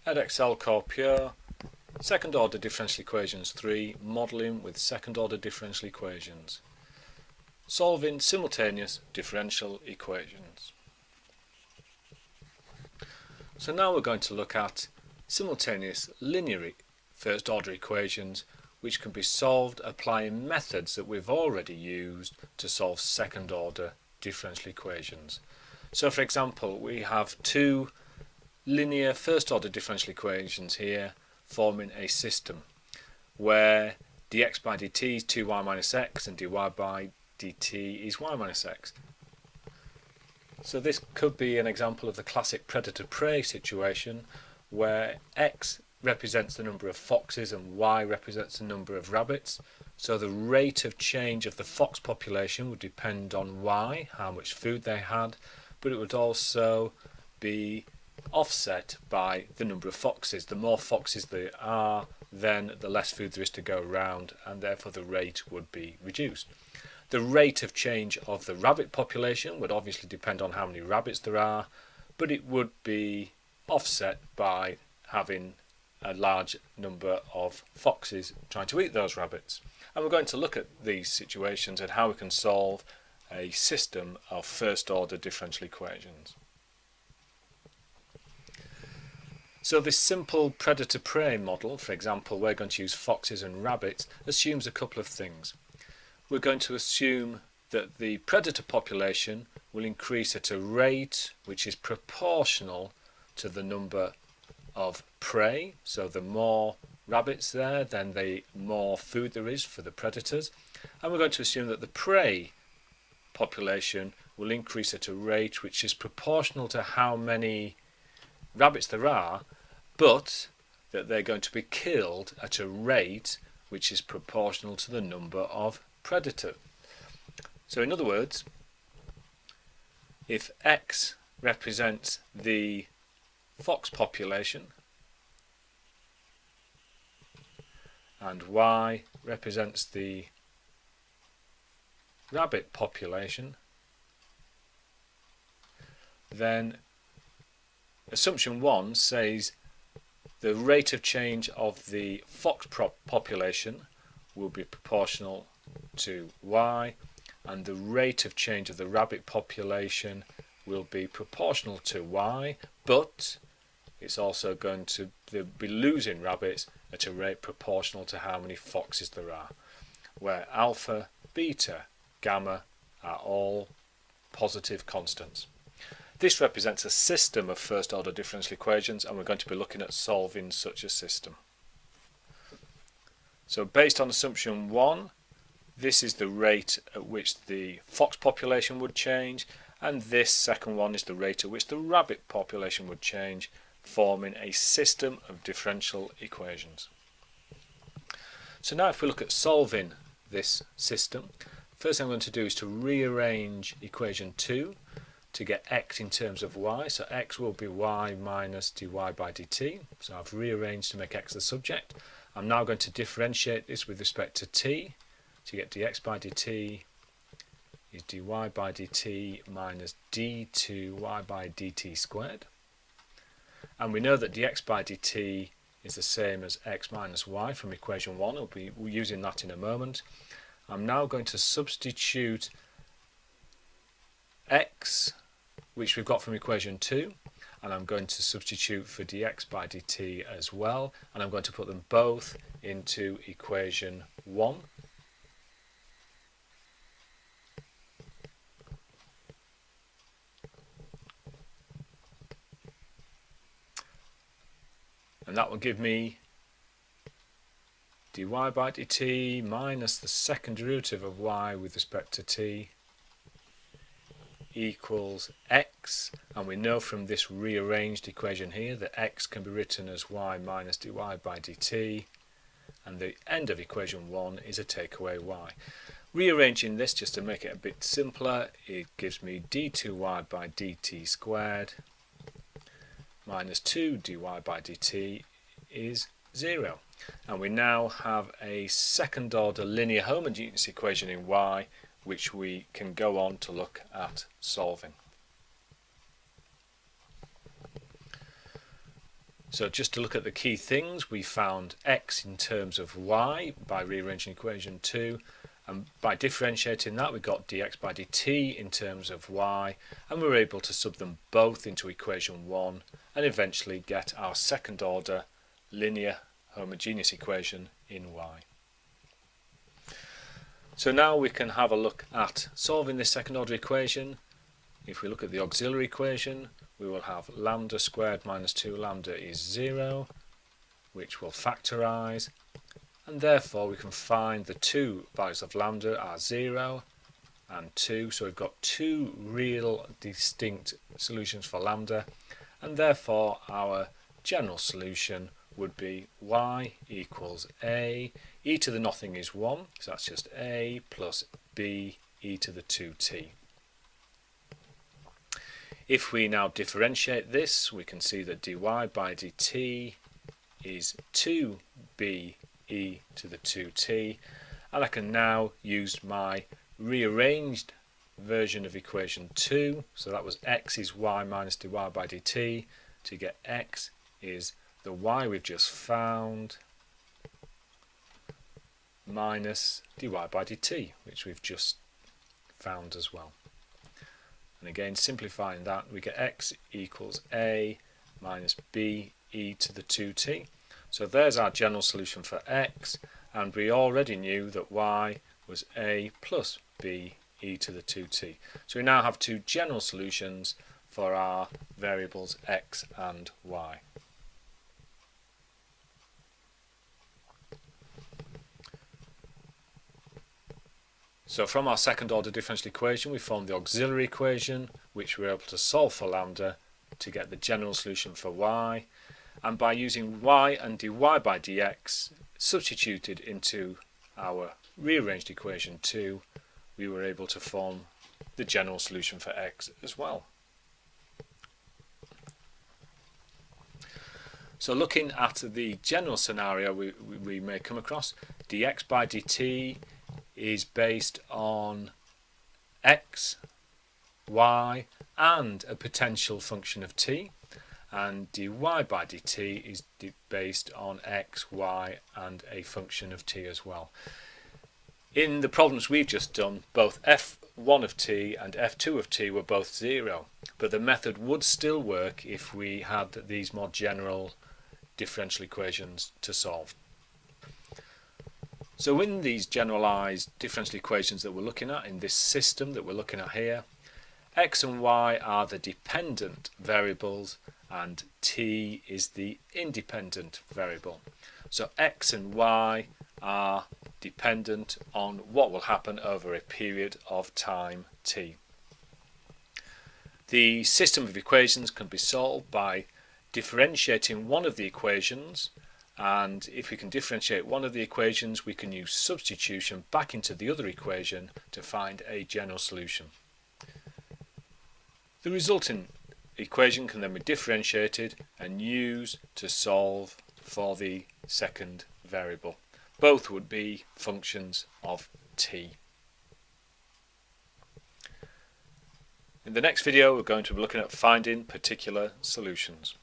Edexcel Core Pure, second order differential equations 3, modelling with second order differential equations. Solving simultaneous differential equations. So now we're going to look at simultaneous linear first order equations which can be solved applying methods that we've already used to solve second order differential equations. So for example, we have two linear first order differential equations here forming a system where dx by dt is 2y minus x and dy by dt is y minus x. So this could be an example of the classic predator-prey situation where x represents the number of foxes and y represents the number of rabbits. So the rate of change of the fox population would depend on y, how much food they had, but it would also be offset by the number of foxes. The more foxes there are, then the less food there is to go around, and therefore the rate would be reduced. The rate of change of the rabbit population would obviously depend on how many rabbits there are, but it would be offset by having a large number of foxes trying to eat those rabbits. And we're going to look at these situations and how we can solve a system of first order differential equations. So this simple predator-prey model, for example, we're going to use foxes and rabbits, assumes a couple of things. We're going to assume that the predator population will increase at a rate which is proportional to the number of prey. So the more rabbits there, then the more food there is for the predators. And we're going to assume that the prey population will increase at a rate which is proportional to how many rabbits there are, but that they're going to be killed at a rate which is proportional to the number of predators. So in other words, if x represents the fox population and y represents the rabbit population, then assumption 1 says the rate of change of the fox population will be proportional to y, and the rate of change of the rabbit population will be proportional to y, but it's also going to be losing rabbits at a rate proportional to how many foxes there are, where alpha, beta, gamma are all positive constants. This represents a system of first order differential equations, and we're going to be looking at solving such a system. So based on assumption 1, this is the rate at which the fox population would change, and this second one is the rate at which the rabbit population would change, forming a system of differential equations. So now if we look at solving this system, first thing I'm going to do is to rearrange equation 2 to get x in terms of y. So x will be y minus dy by dt. So I've rearranged to make x the subject. I'm now going to differentiate this with respect to t to get dx by dt is dy by dt minus d2y by dt squared. And we know that dx by dt is the same as x minus y from equation 1. We'll be using that in a moment. I'm now going to substitute x, which we've got from equation 2, and I'm going to substitute for dx by dt as well, and I'm going to put them both into equation 1. And that will give me dy by dt minus the second derivative of y with respect to t equals x, and we know from this rearranged equation here that x can be written as y minus dy by dt, and the end of equation 1 is a takeaway y. Rearranging this just to make it a bit simpler, it gives me d2y by dt squared minus 2 dy by dt is 0. And we now have a second order linear homogeneous equation in y which we can go on to look at solving. So just to look at the key things, we found x in terms of y by rearranging equation 2, and by differentiating that we got dx by dt in terms of y, and we were able to sub them both into equation 1 and eventually get our second order linear homogeneous equation in y. So now we can have a look at solving this second order equation. If we look at the auxiliary equation, we will have lambda squared minus 2 lambda is 0, which will factorise, and therefore we can find the two values of lambda are 0 and 2, so we've got two real distinct solutions for lambda, and therefore our general solution would be y equals a, e to the nothing is 1, so that's just a plus b e to the 2t. If we now differentiate this, we can see that dy by dt is 2b e to the 2t, and I can now use my rearranged version of equation 2, so that was x is y minus dy by dt, to get x is the y we've just found minus dy by dt, which we've just found as well. And again, simplifying that, we get x equals a minus b e to the 2t. So there's our general solution for x, and we already knew that y was a plus b e to the 2t. So we now have two general solutions for our variables x and y. So from our second order differential equation we formed the auxiliary equation, which we were able to solve for lambda to get the general solution for y, and by using y and dy by dx substituted into our rearranged equation 2, we were able to form the general solution for x as well. So looking at the general scenario we may come across, dx by dt is based on x, y and a potential function of t, and dy by dt is based on x, y and a function of t as well. In the problems we've just done, both f1 of t and f2 of t were both 0, but the method would still work if we had these more general differential equations to solve. So in these generalized differential equations that we're looking at, in this system that we're looking at here, x and y are the dependent variables and t is the independent variable. So x and y are dependent on what will happen over a period of time t. The system of equations can be solved by differentiating one of the equations, and if we can differentiate one of the equations we can use substitution back into the other equation to find a general solution. The resulting equation can then be differentiated and used to solve for the second variable. Both would be functions of t. In the next video we're going to be looking at finding particular solutions.